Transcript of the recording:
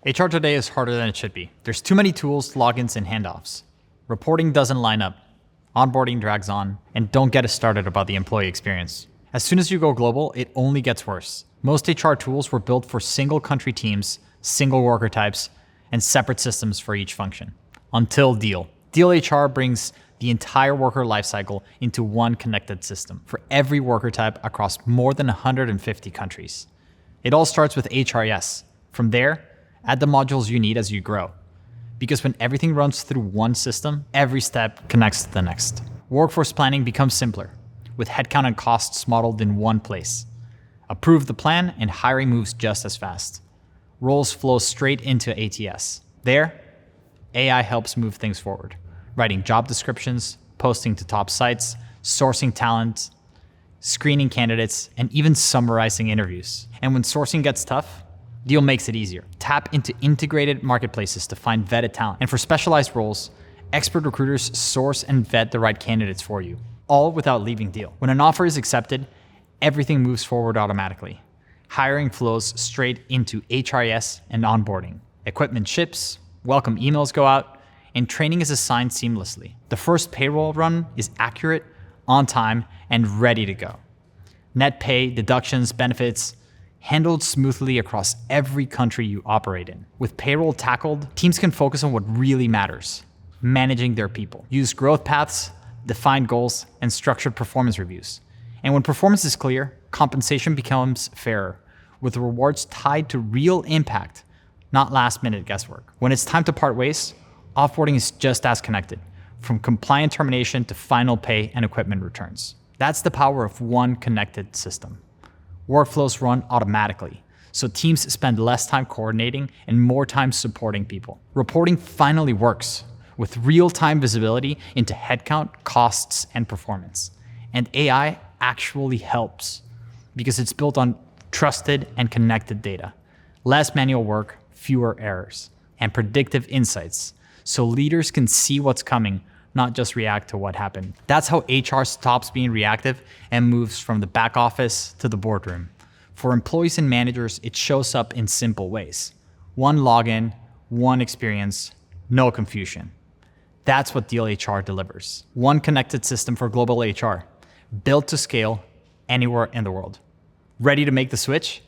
HR today is harder than it should be. There's too many tools, logins, and handoffs. Reporting doesn't line up. Onboarding drags on. And don't get us started about the employee experience. As soon as you go global, it only gets worse. Most HR tools were built for single country teams, single worker types, and separate systems for each function. Until Deel. Deel HR brings the entire worker lifecycle into one connected system for every worker type across more than 150 countries. It all starts with HRIS. From there, add the modules you need as you grow. Because when everything runs through one system, every step connects to the next. Workforce planning becomes simpler, with headcount and costs modeled in one place. Approve the plan and hiring moves just as fast. Roles flow straight into ATS. There, AI helps move things forward, writing job descriptions, posting to top sites, sourcing talent, screening candidates, and even summarizing interviews. And when sourcing gets tough, Deel makes it easier. Tap into integrated marketplaces to find vetted talent. And for specialized roles, expert recruiters source and vet the right candidates for you, all without leaving Deel. When an offer is accepted, everything moves forward automatically. Hiring flows straight into HRIS and onboarding. Equipment ships, welcome emails go out, and training is assigned seamlessly. The first payroll run is accurate, on time, and ready to go. Net pay, deductions, benefits, handled smoothly across every country you operate in. With payroll tackled, teams can focus on what really matters, managing their people. Use growth paths, defined goals, and structured performance reviews. And when performance is clear, compensation becomes fairer, with rewards tied to real impact, not last-minute guesswork. When it's time to part ways, offboarding is just as connected, from compliant termination to final pay and equipment returns. That's the power of one connected system. Workflows run automatically, so teams spend less time coordinating and more time supporting people. Reporting finally works, with real-time visibility into headcount, costs, and performance. And AI actually helps, because it's built on trusted and connected data. Less manual work, fewer errors, and predictive insights, so leaders can see what's coming, not just react to what happened. That's how HR stops being reactive and moves from the back office to the boardroom. For employees and managers, it shows up in simple ways. One login, one experience, no confusion. That's what Deel HR delivers. One connected system for global HR, built to scale anywhere in the world. Ready to make the switch?